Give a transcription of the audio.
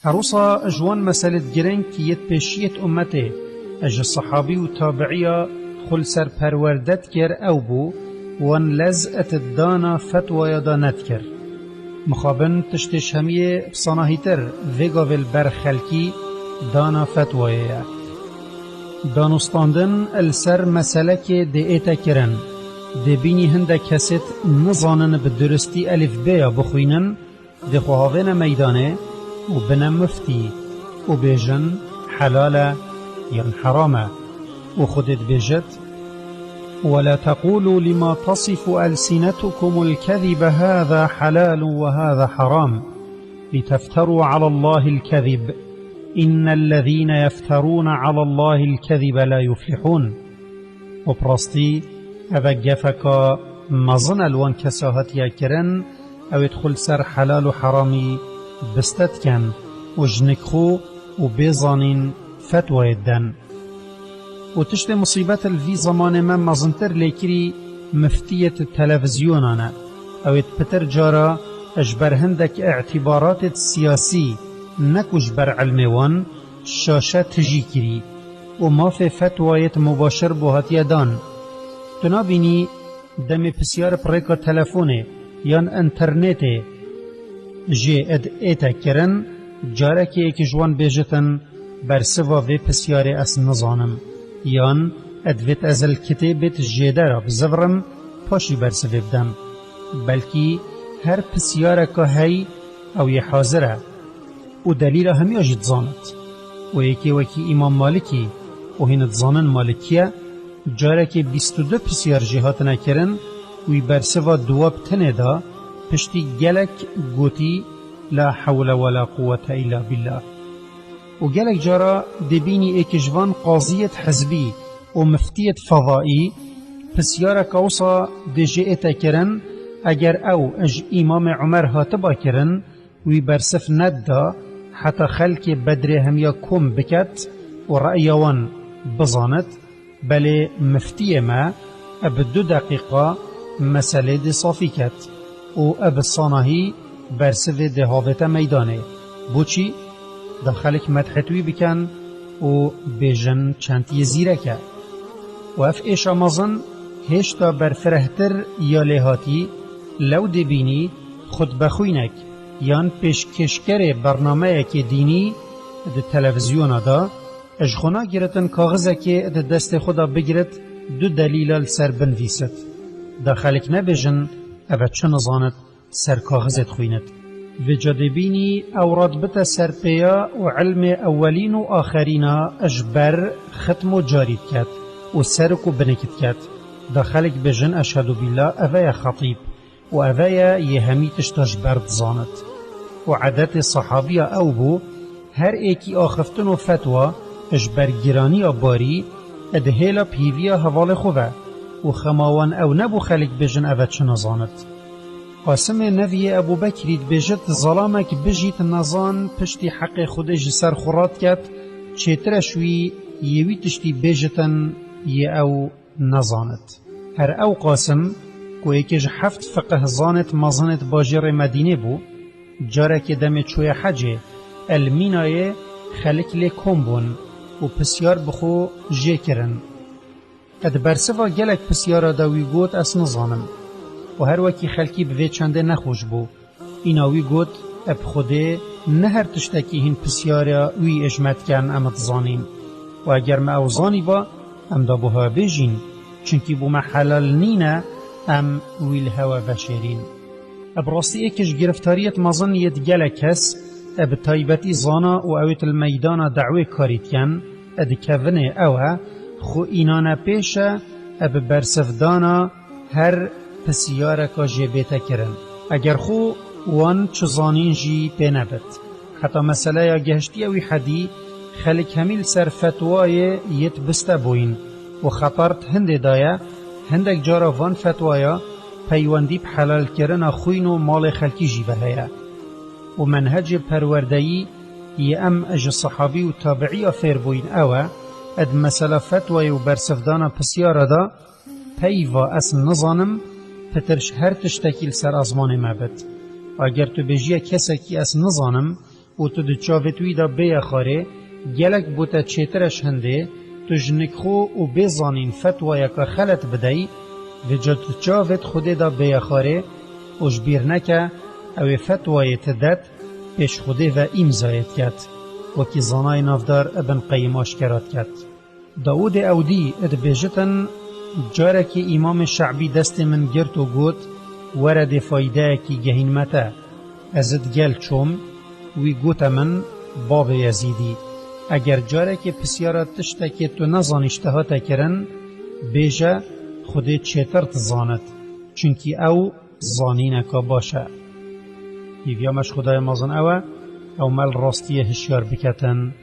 هروسا اجوان مسألة جرنگ كيت بشيت امته اج الصحابي وتابعية خل سر پروردت كر او بو وان لزقت الدانا فتوى يدانت كر مخابن تشتش همية بصناهيتر ويغاويل برخلكي دانا فتوى دانستاندن السر مسلك دي ايتا كرن دي بيني هنده كست نظانن بدرستي الف بيا بخوينن دي خوهاوين ميدانه وبنا مفتي وبيجن حلالة ين حرامة وخدت بيجت ولا تقولوا لما تصف ألسنتكم الكذب هذا حلال وهذا حرام لتفتروا على الله الكذب إن الذين يفترون على الله الكذب لا يفلحون وبرستي هذا جفك مظن الوان كساهت يكرن أو يدخل سر حلال وحرامي بستتكن وجنكخو وبيزانين فتوى الدن وتشت مصيبة الفي زمان ما مزنتر ليكري مفتية التلفزيونانا او يتبتر جارا اجبر هندك اعتبارات السياسي نكو جبر علميوان شاشة تجي كري وما في فتوى مباشر بوهات يدان تنابيني دمي بسيار بريكا تلفوني يان انترنتي جي اد ايتا كرن جارك ايك جوان بيجتن برسوا في بسياري اس نظانم يان ادويت ازل كتابت جيدارا بزفرم پاشي برسوي بدم بلكي هر بسيارك هاي او يحاضره و دليل همي اجي تزانت و يكي وكي امام مالكي و هين تزانن مالكيه جارك 22 بسيار جهاتنا كرن و برسوا دواب تنه دا پشتی گلک گوتی لا حول ولا قوة إلا بالله و گلک جارا دبینی ایکجوان قاضیت حزبی و مفتیت فضائی پسیارا کوسا دجئتا کرن اگر او اج امام عمر هاتبا کرن وی برسف ندا حتی خلق بدر همیا کم بکت و رأیوان بزانت بله مفتی ما اب 2 دقیقه مسئله دی صافی کت و اب الصانهی برسف ده هاوتا میدانه بوچی داخلك مدحتوی بکن و بیجن چندی زیرکه و اف ایش آمازن هشتا برفرهتر یا لحاتی لو دبینی خود بخوینک یان پیشکشگر برنامه که دینی ده تلویزیون دا اجخونا گرتن کاغذه که ده دست خدا بگیرد 2 دلیل سر بنویسد داخلك نبیجن اوه چه نظانت سر کاغذت خویند و جدبینی اوراد بتا سرپیا و علم اولین و آخرین اجبر ختم و جارید کد و سرکو بنکد کد داخلك بجن اشهدو بالله اوه خطیب و اوه یهمی تشتاج برد زاند و عادت صحابی او بو هر ایکی آخفتن و فتوى اجبر گرانی باری ادهیلا پیویا حوال خوبه و خماوان او نبو خلق بجن اوه چه نزاند قاسم نوی ابو بکرید بجد ظلامک بجید نزان پشتی حق خودش سر خورات کد چیترشوی یوی تشتی بجتن ی او نزاند هر او قاسم کو یکیج 7 فقه زانت مزانت باجر مدینه بو جاره که دم چوی حجه المینای خلق لکم بون و پسیار بخو جه کرن اد برسوا گلک پسیارا داوی گوت اس نزانم و هر وکی خلکی به چنده نخوش بو ایناوی گوت اب خوده نه هر تشتکی هین پسیارا وی اجمت کن امت زانین و اگر ما اوزانی با ام دا بوها بیجین چونکی بو ما حلال نینه ام ویل هوا بشرین اب راستی ایکش گرفتاریت مزن ید گلک هس اب تایبتی زانا و اویت المیدان دعوی کاریت کن اد کونه اوه خو اینانا پیشه اب برسفدانا هر پسیاره که جبیتا کرن اگر خو وان چزانین جی پینبت حتی مسئله یا گهشتی اوی حدی خلق همیل سر فتوای یت بسته بوین و خطرت هنده دایه هندک جارا وان فتوایا پیوندی بحلال کرن خوین و مال خلقی جی بهیه و منهج پروردهی یه ام اج صحابی و تابعی افیر بوین اوه اد مسئله فتوای و برسفدانا پسیاره دا پیوا اصل نظانم پترش هر تشتکیل سر ازمان مبد و اگر تو بجیه کسی که از نظانم و تو دی چاوت وی دا بیخاره گلک بوتا چیترش هنده تو جنک خو و بزانین فتوای که خلط بدهی و جا تو چاوت خود دا بیخاره و جبیر نکه او فتوای تدد پیش خوده و امضایت کرد و کی زانای نافدار ابن قیم آشکرات کرد. داود اودی اد بیجتن جاره که امام شعبی دست من گرت و گوت ورد فایده کی گهین مته ازد گل چوم وی گوت من باب یزیدی اگر جاره که پسیارت تشته که تو نزانشته تا کرن بیجه خودی چیتر تزاند چونکی او زانینکا باشه. هیویامش خدای مازن او مل راستیه هشیار بکتن